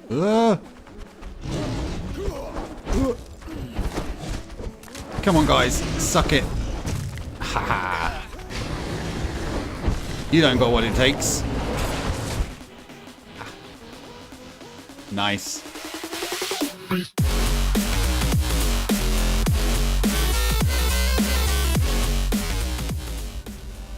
Come on, guys. Suck it. Haha. You don't got what it takes. Nice.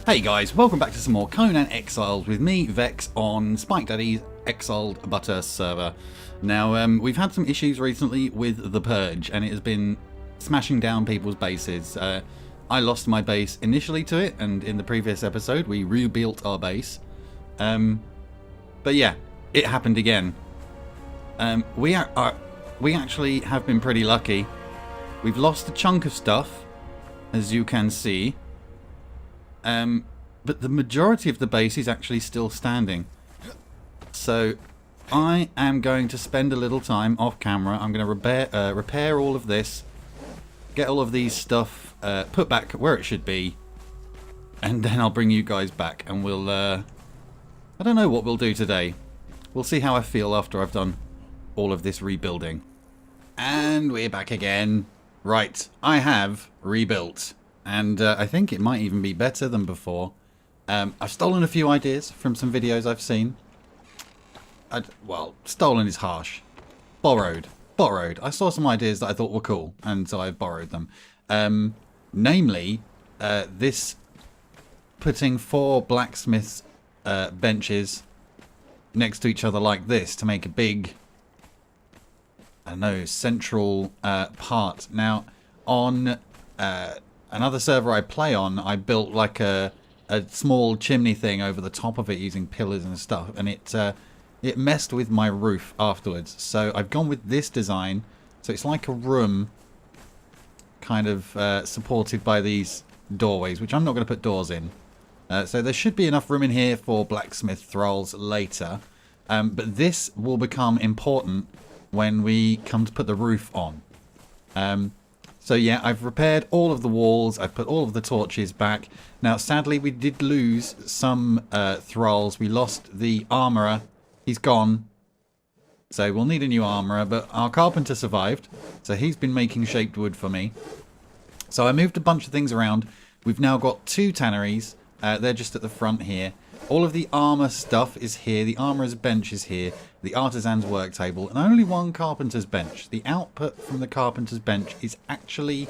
Hey guys, welcome back to some more Conan Exiled with me, Vex, on Spike Daddy's Exiled Butter server. Now, we've had some issues recently with the Purge, and it has been smashing down people's bases. I lost my base initially to it, and in the previous episode we rebuilt our base. But yeah, it happened again. We actually have been pretty lucky. We've lost a chunk of stuff, as you can see. But the majority of the base is actually still standing. So I am going to spend a little time off camera. I'm going to repair all of this, get all of these stuff put back where it should be, and then I'll bring you guys back and we'll I don't know what we'll do today. We'll see how I feel after I've done all of this rebuilding. And we're back again. Right, I have rebuilt. And I think it might even be better than before. I've stolen a few ideas from some videos I've seen. Well, stolen is harsh. Borrowed. I saw some ideas that I thought were cool, and so I borrowed them. Namely, this putting 4 blacksmiths' benches next to each other like this to make a big, I don't know, central part. Now, on another server I play on, I built like a small chimney thing over the top of it using pillars and stuff, and it messed with my roof afterwards. So I've gone with this design. So it's like a room kind of supported by these doorways, which I'm not going to put doors in. So there should be enough room in here for blacksmith thralls later. But this will become important when we come to put the roof on. So yeah, I've repaired all of the walls, I've put all of the torches back. Now sadly we did lose some thralls. We lost the armourer, he's gone. So we'll need a new armourer, but our carpenter survived. So he's been making shaped wood for me. So I moved a bunch of things around. We've now got 2 tanneries, they're just at the front here. All of the armour stuff is here, the armourer's bench is here, the artisan's work table, and only 1 carpenter's bench. The output from the carpenter's bench is actually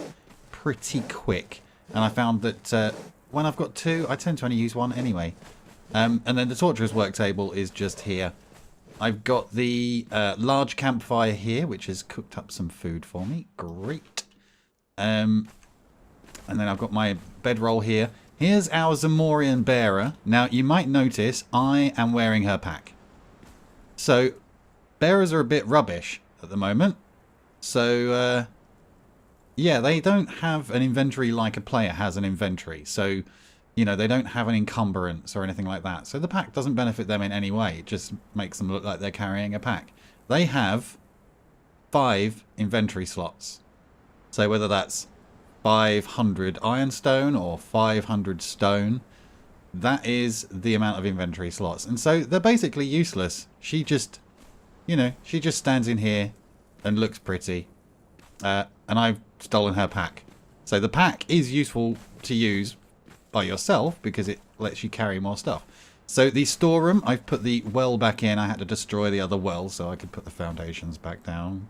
pretty quick. And I found that when I've got 2, I tend to only use 1 anyway. And then the torturer's work table is just here. I've got the large campfire here, which has cooked up some food for me. Great. And then I've got my bedroll here. Here's our Zamorian bearer. Now, you might notice I am wearing her pack. So, bearers are a bit rubbish at the moment. So, yeah, they don't have an inventory like a player has an inventory. So, you know, they don't have an encumbrance or anything like that. So the pack doesn't benefit them in any way. It just makes them look like they're carrying a pack. They have 5 inventory slots. So whether that's 500 ironstone or 500 stone, that is the amount of inventory slots. And so they're basically useless. She just, you know, she just stands in here and looks pretty. And I've stolen her pack. So the pack is useful to use by yourself because it lets you carry more stuff. So the storeroom, I've put the well back in. I had to destroy the other well so I could put the foundations back down.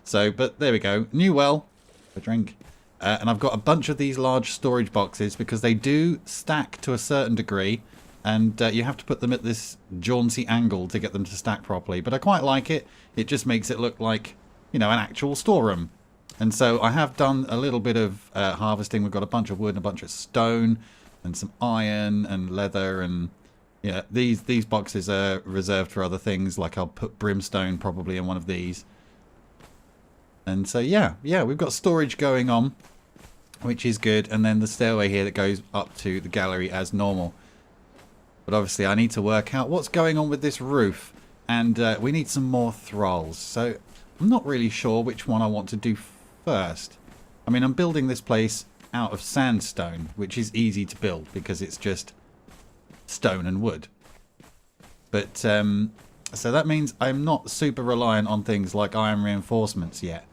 So, but there we go. New well. A drink. And I've got a bunch of these large storage boxes because they do stack to a certain degree, and you have to put them at this jaunty angle to get them to stack properly. But I quite like it. It just makes it look like, you know, an actual storeroom. And so I have done a little bit of harvesting. We've got a bunch of wood and a bunch of stone and some iron and leather, and yeah, these boxes are reserved for other things. Like I'll put brimstone probably in one of these. And so, yeah, we've got storage going on, which is good. And then the stairway here that goes up to the gallery as normal. But obviously, I need to work out what's going on with this roof. And we need some more thralls. So I'm not really sure which one I want to do first. I mean, I'm building this place out of sandstone, which is easy to build because it's just stone and wood. But So that means I'm not super reliant on things like iron reinforcements yet.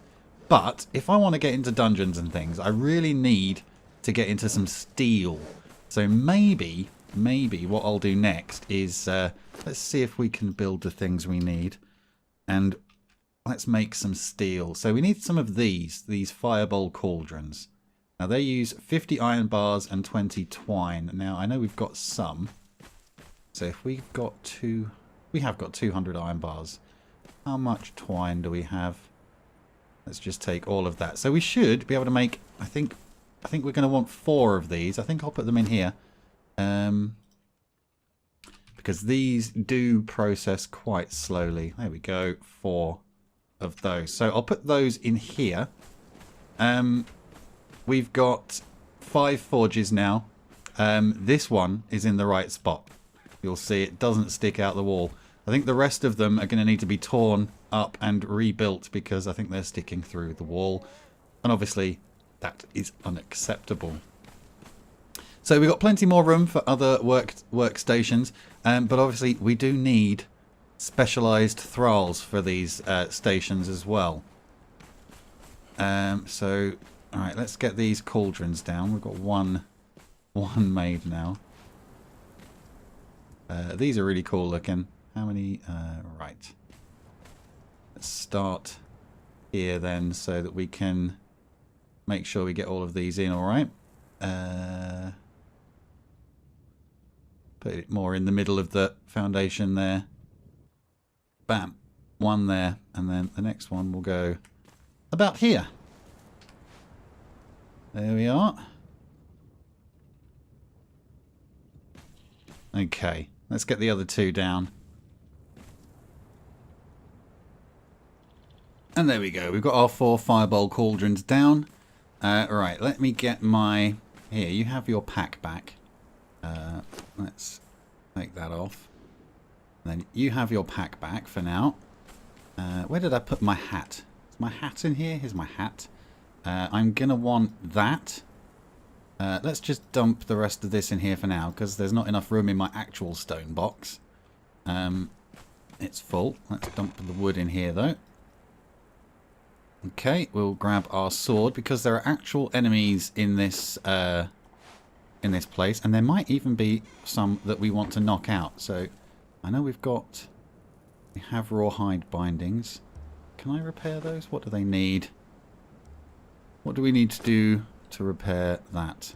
But if I want to get into dungeons and things, I really need to get into some steel. So maybe what I'll do next is let's see if we can build the things we need. And let's make some steel. So we need some of these fireball cauldrons. Now they use 50 iron bars and 20 twine. Now I know we've got some. So if we've got we have got 200 iron bars. How much twine do we have? Let's just take all of that. So we should be able to make, I think we're going to want 4 of these. I think I'll put them in here. Because these do process quite slowly. There we go, 4 of those. So I'll put those in here. We've got 5 forges now. This one is in the right spot. You'll see it doesn't stick out the wall. I think the rest of them are going to need to be torn up and rebuilt because I think they're sticking through the wall. And obviously that is unacceptable. So we've got plenty more room for other workstations. But obviously we do need specialised thralls for these stations as well. So, alright, let's get these cauldrons down. We've got one made now. These are really cool looking. How many? Right. Let's start here then so that we can make sure we get all of these in, alright? Put it more in the middle of the foundation there. Bam. One there. And then the next one will go about here. There we are. Okay. Let's get the other 2 down. And there we go. We've got our 4 fireball cauldrons down. Right. Let me get my... Here, you have your pack back. Let's take that off. And then you have your pack back for now. Where did I put my hat? Is my hat in here? Here's my hat. I'm going to want that. Let's just dump the rest of this in here for now because there's not enough room in my actual stone box. It's full. Let's dump the wood in here though. Okay, we'll grab our sword because there are actual enemies in this place, and there might even be some that we want to knock out. So I know we have rawhide bindings. Can I repair those? What do they need? What do we need to do to repair that?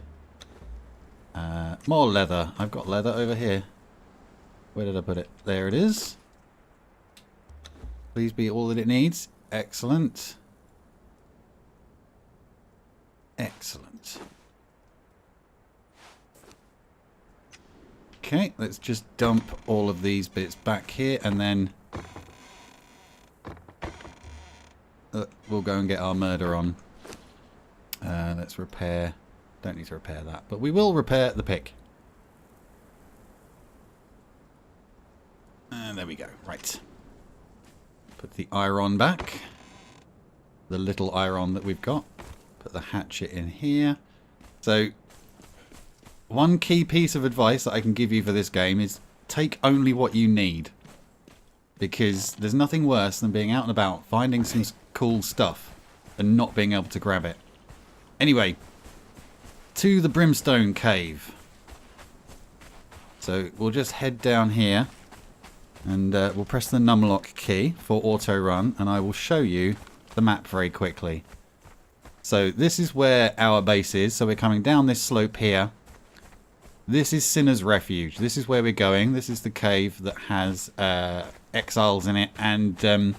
More leather. I've got leather over here. Where did I put it? There it is. Please be all that it needs. Excellent. Excellent. Okay, let's just dump all of these bits back here and then we'll go and get our murder on. Let's repair. Don't need to repair that, but we will repair the pick. And there we go. Right. Put the iron back. The little iron that we've got. Put the hatchet in here. So, one key piece of advice that I can give you for this game is take only what you need. Because there's nothing worse than being out and about, finding some cool stuff, and not being able to grab it. Anyway, to the Brimstone Cave. So we'll just head down here, and we'll press the numlock key for auto run, and I will show you the map very quickly. So this is where our base is. So we're coming down this slope here. This is Sinner's Refuge. This is where we're going. This is the cave that has exiles in it, and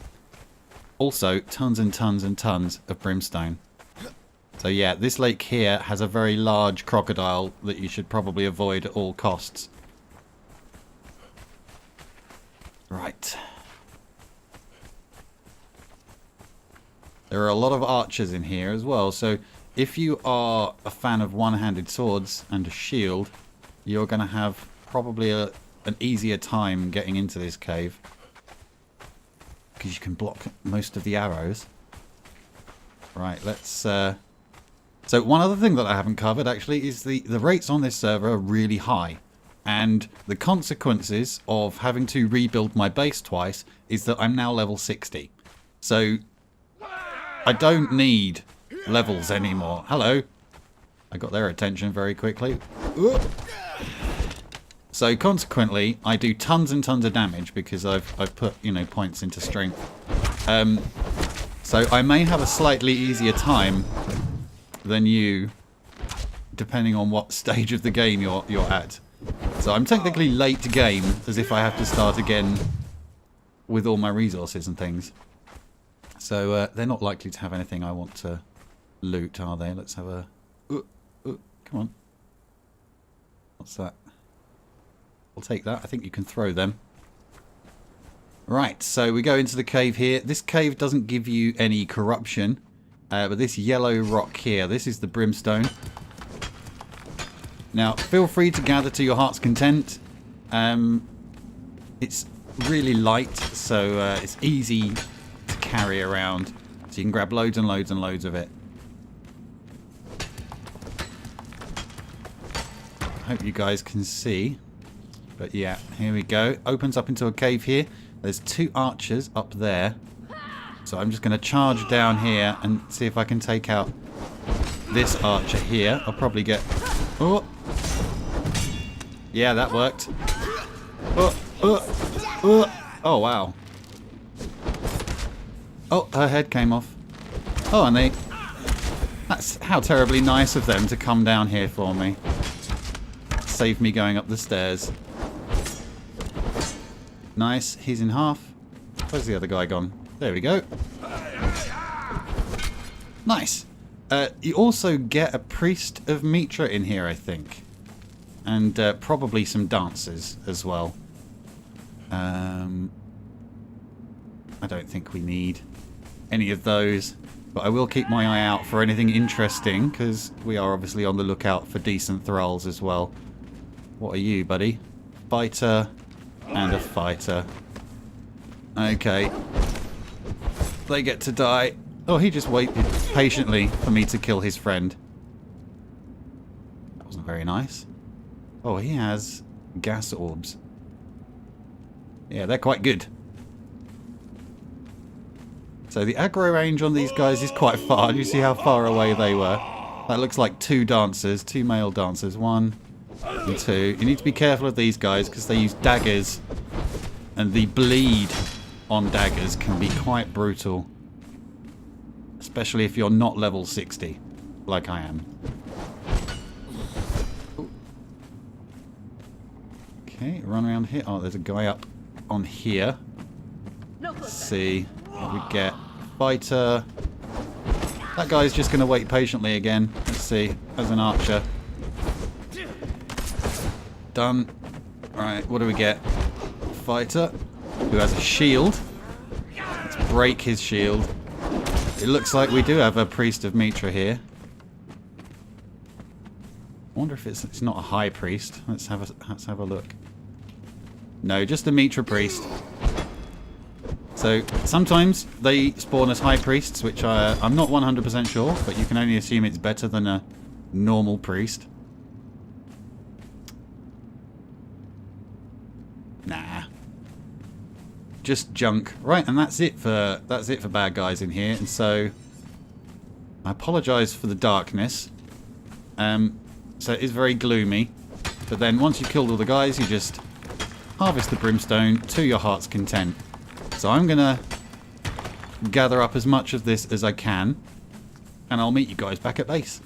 also tons and tons and tons of brimstone. So yeah, this lake here has a very large crocodile that you should probably avoid at all costs. Right. There are a lot of archers in here as well, so if you are a fan of one-handed swords and a shield, you're going to have probably an easier time getting into this cave. Because you can block most of the arrows. Right, let's... So one other thing that I haven't covered actually is the rates on this server are really high. And the consequences of having to rebuild my base twice is that I'm now level 60. So I don't need levels anymore. Hello. I got their attention very quickly. So consequently, I do tons and tons of damage because I've put, you know, points into strength. So I may have a slightly easier time than you, depending on what stage of the game you're at. So I'm technically late to game, as if I have to start again with all my resources and things. So they're not likely to have anything I want to loot, are they? Let's have a... come on. What's that? I'll take that. I think you can throw them. Right, so we go into the cave here. This cave doesn't give you any corruption. But this yellow rock here, this is the brimstone. Now, feel free to gather to your heart's content. It's really light, so it's easy to carry around. So you can grab loads and loads and loads of it. I hope you guys can see. But yeah, here we go. Opens up into a cave here. There's 2 archers up there. So I'm just going to charge down here and see if I can take out this archer here. I'll probably get... Oh! Yeah, that worked. Oh, wow. Oh, her head came off. Oh, and they... That's how terribly nice of them to come down here for me. Save me going up the stairs. Nice. He's in half. Where's the other guy gone? There we go. Nice. You also get a priest of Mitra in here, I think. And probably some dancers as well. I don't think we need any of those. But I will keep my eye out for anything interesting, because we are obviously on the lookout for decent thralls as well. What are you, buddy? Fighter and a fighter. Okay. They get to die. Oh, he just waited patiently for me to kill his friend. That wasn't very nice. Oh, he has gas orbs. Yeah, they're quite good. So the aggro range on these guys is quite far. You see how far away they were? That looks like 2 dancers, 2 male dancers. 1 and 2. You need to be careful of these guys because they use daggers. And the bleed on daggers can be quite brutal. Especially if you're not level 60, like I am. Okay, run around here. Oh, there's a guy up on here. Let's see what we get. Fighter. That guy's just going to wait patiently again. Let's see. As an archer. Done. Right, what do we get? Fighter, who has a shield. Let's break his shield. It looks like we do have a priest of Mitra here. I wonder if it's not a high priest. Let's have a look. No, just a Mitra priest. So sometimes they spawn as high priests, which I'm not 100% sure, but you can only assume it's better than a normal priest. Nah. Just junk. Right, and that's it for bad guys in here. And so I apologise for the darkness. So it is very gloomy. But then once you've killed all the guys, you just harvest the brimstone to your heart's content. So I'm gonna gather up as much of this as I can, and I'll meet you guys back at base.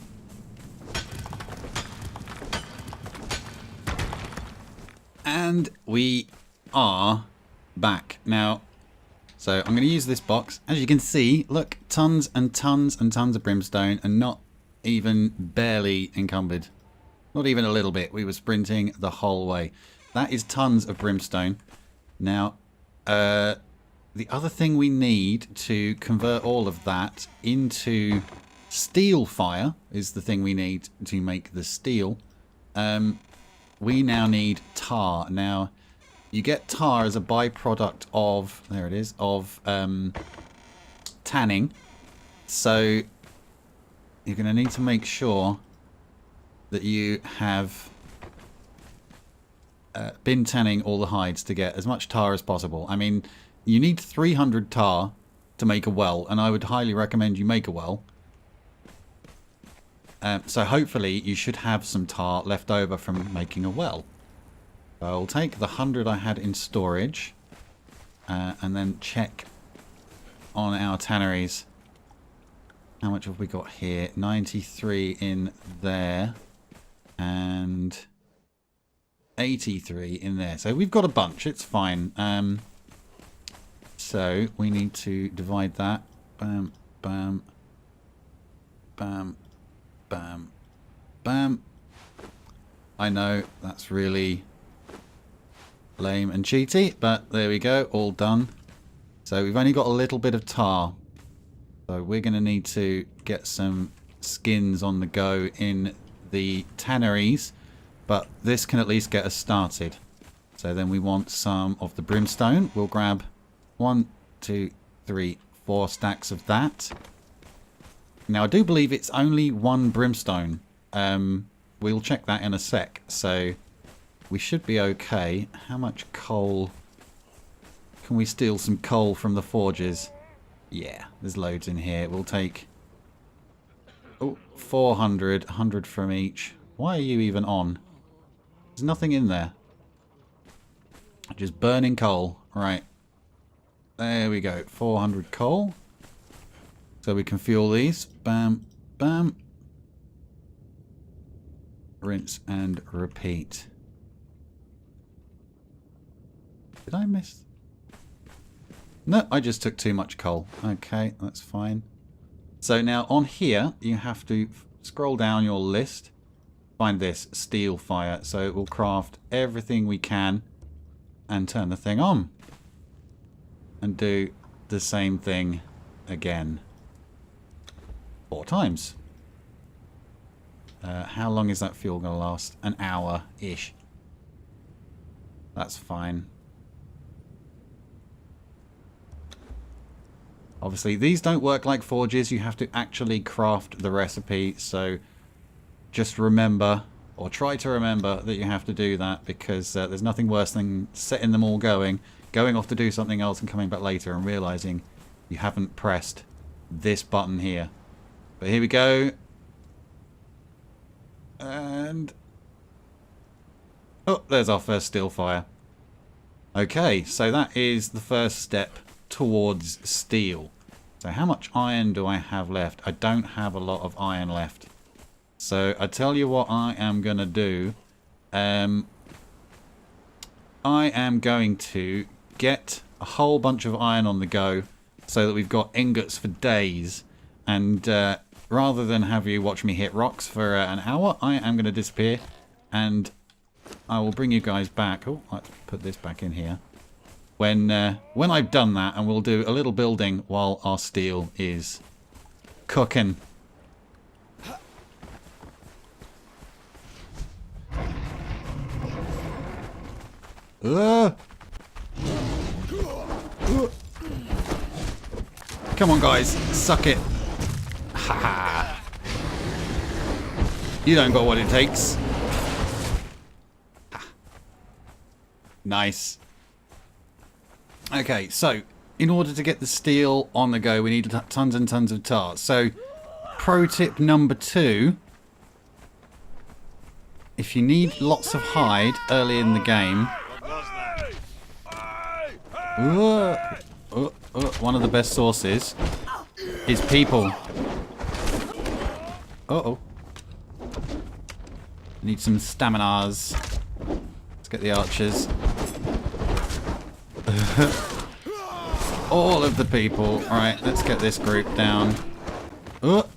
And we are back now. So I'm going to use this box. As you can see, look, tons and tons and tons of brimstone, and not even barely encumbered. Not even a little bit. We were sprinting the whole way. That is tons of brimstone. Now, the other thing we need to convert all of that into steel fire is the thing we need to make the steel. We now need tar. Now, you get tar as a byproduct of, there it is, of tanning. So you're going to need to make sure that you have bin tanning all the hides to get as much tar as possible. I mean, you need 300 tar to make a well, and I would highly recommend you make a well. So hopefully you should have some tar left over from making a well. So I'll take the 100 I had in storage and then check on our tanneries. How much have we got here? 93 in there and 83 in there. So we've got a bunch. It's fine. So we need to divide that. Bam, bam, bam, bam, bam. I know that's really lame and cheaty, but there we go. All done. So we've only got a little bit of tar. So we're going to need to get some skins on the go in the tanneries, but this can at least get us started. So then we want some of the brimstone. We'll grab 1, 2, 3, 4 stacks of that. Now I do believe it's only 1 brimstone. We'll check that in a sec. So we should be okay. How much coal? Can we steal some coal from the forges? Yeah, there's loads in here. We'll take 400, 100 from each. Why are you even on? There's nothing in there. Just burning coal. Right. There we go. 400 coal. So we can fuel these. Bam, bam. Rinse and repeat. Did I miss? No, I just took too much coal. Okay, that's fine. So now on here, you have to scroll down your list. Find this, steel fire. So we'll craft everything we can and turn the thing on. And do the same thing again. 4 times. How long is that fuel going to last? An hour-ish. That's fine. Obviously, these don't work like forges. You have to actually craft the recipe. So just remember, or try to remember, that you have to do that, because there's nothing worse than setting them all going off to do something else and coming back later and realizing you haven't pressed this button here. But here we go. And oh, there's our first steel fire. Okay, so that is the first step towards steel. So how much iron do I have left? I don't have a lot of iron left. So I tell you what I am going to do. I am going to get a whole bunch of iron on the go so that we've got ingots for days. And rather than have you watch me hit rocks for an hour, I am going to disappear and I will bring you guys back. Oh, let's put this back in here. When I've done that, and we'll do a little building while our steel is cooking. Come on, guys, suck it. Ha! You don't got what it takes. Nice. Okay, so in order to get the steel on the go, we need tons and tons of tar. So, pro tip number 2: if you need lots of hide early in the game, one of the best sources is people. Uh-oh. Need some staminas. Let's get the archers. All of the people. Alright, let's get this group down. Oh!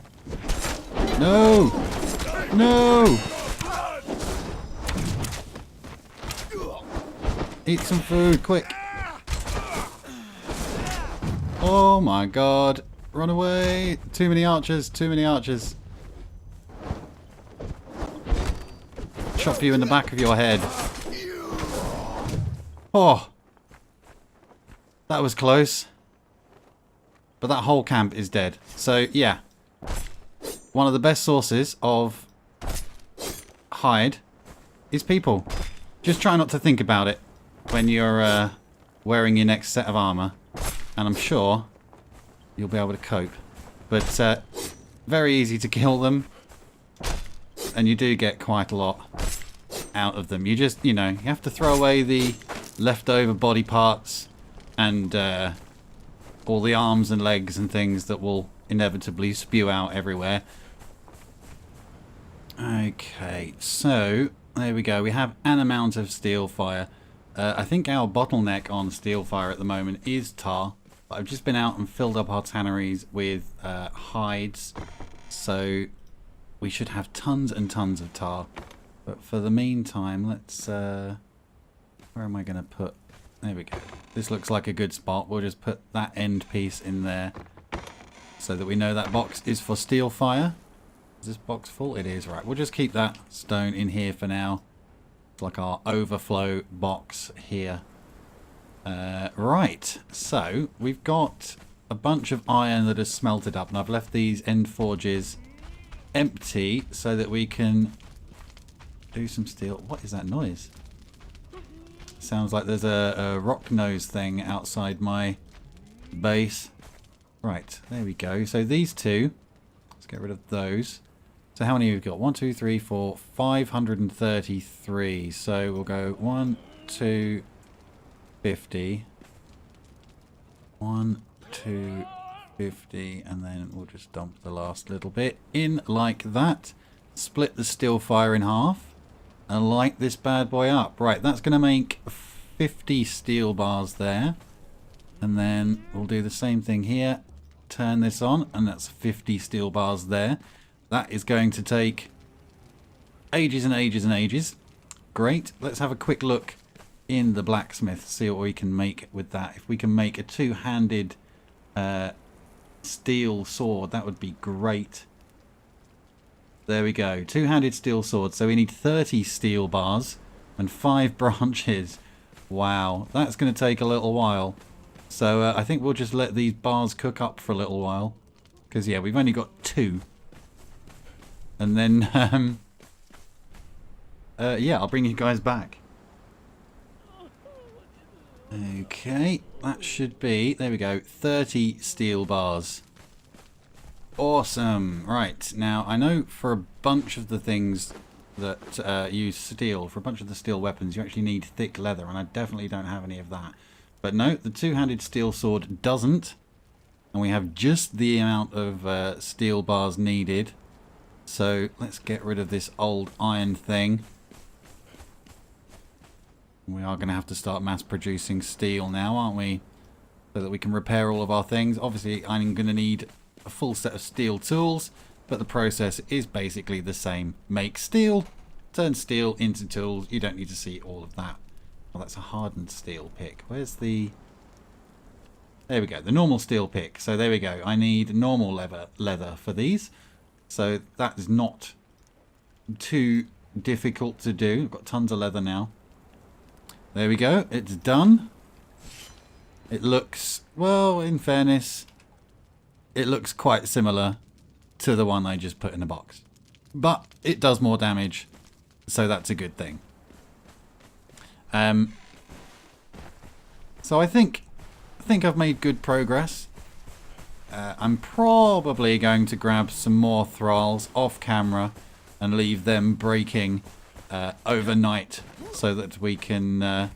No! No! Eat some food, quick! Oh my god. Run away! Too many archers, too many archers. Chop you in the back of your head. Oh! That was close. But that whole camp is dead. So, yeah. One of the best sources of hide is people. Just try not to think about it when you're wearing your next set of armour. And I'm sure you'll be able to cope. But very easy to kill them. And you do get quite a lot out of them. You just, you know, you have to throw away the leftover body parts and all the arms and legs and things that will inevitably spew out everywhere. Okay, so there we go. We have an amount of steel fire. I think our bottleneck on steel fire at the moment is tar. But I've just been out and filled up our tanneries with hides. So we should have tons and tons of tar. But for the meantime, let's... where am I going to put... There we go. This looks like a good spot. We'll just put that end piece in there. So that we know that box is for steel fire. Is this box full? It is, right. We'll just keep that stone in here for now. It's like our overflow box here. Right. So, we've got a bunch of iron that is smelted up. And I've left these end forges empty so that we can do some steel. What is that noise? Sounds like there's a rock nose thing outside my base. Right, there we go. So these two, let's get rid of those. So how many have we got? 1, 2, 3, 4, 533. So we'll go 1, 2, 50. 1, 2, 50, and then we'll just dump the last little bit in like that. Split the steel fire in half and light this bad boy up. Right, that's going to make 50 steel bars there. And then we'll do the same thing here. Turn this on, and that's 50 steel bars there. That is going to take ages and ages and ages. Great. Let's have a quick look in the blacksmith, see what we can make with that. If we can make a two-handed steel sword, that would be great. There we go. Two-handed steel sword. So we need 30 steel bars and 5 branches. Wow, that's going to take a little while. So I think we'll just let these bars cook up for a little while. Because, yeah, we've only got 2. And then, yeah, I'll bring you guys back. Okay, that should be, there we go, 30 steel bars. Awesome. Right, now I know for a bunch of the things that use steel, for a bunch of the steel weapons, you actually need thick leather, and I definitely don't have any of that. But no, the two-handed steel sword doesn't, and we have just the amount of steel bars needed. So let's get rid of this old iron thing. We are going to have to start mass producing steel now, aren't we? So that we can repair all of our things. Obviously, I'm going to need a full set of steel tools, but the process is basically the same. Make steel, turn steel into tools. You don't need to see all of that. Well, that's a hardened steel pick. Where's the... There we go, the normal steel pick. So there we go. I need normal leather for these. So that is not too difficult to do. I've got tons of leather now. There we go. It's done. It looks, well, in fairness, it looks quite similar to the one I just put in the box. But it does more damage, so that's a good thing. So I think I've made good progress. I'm probably going to grab some more thralls off camera and leave them breaking overnight so that we can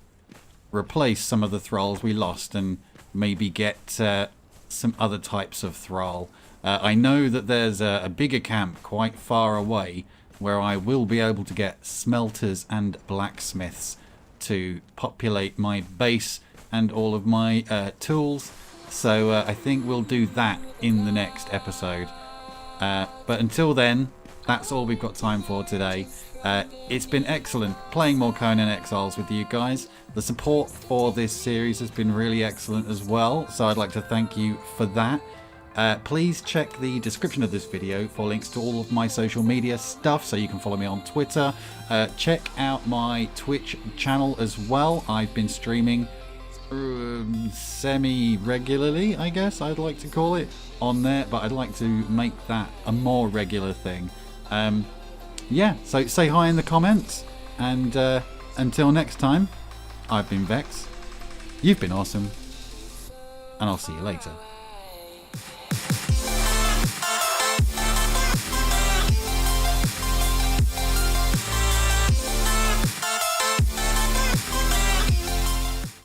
replace some of the thralls we lost and maybe get some other types of thrall. I know that there's a bigger camp quite far away where I will be able to get smelters and blacksmiths to populate my base and all of my tools. So I think we'll do that in the next episode. But until then, that's all we've got time for today. It's been excellent playing more Conan Exiles with you guys. The support for this series has been really excellent as well, so I'd like to thank you for that. Please check the description of this video for links to all of my social media stuff, so you can follow me on Twitter. Check out my Twitch channel as well. I've been streaming semi-regularly, I guess I'd like to call it, on there, but I'd like to make that a more regular thing. Yeah, so say hi in the comments, and until next time, I've been Vex, you've been awesome, and I'll see you later.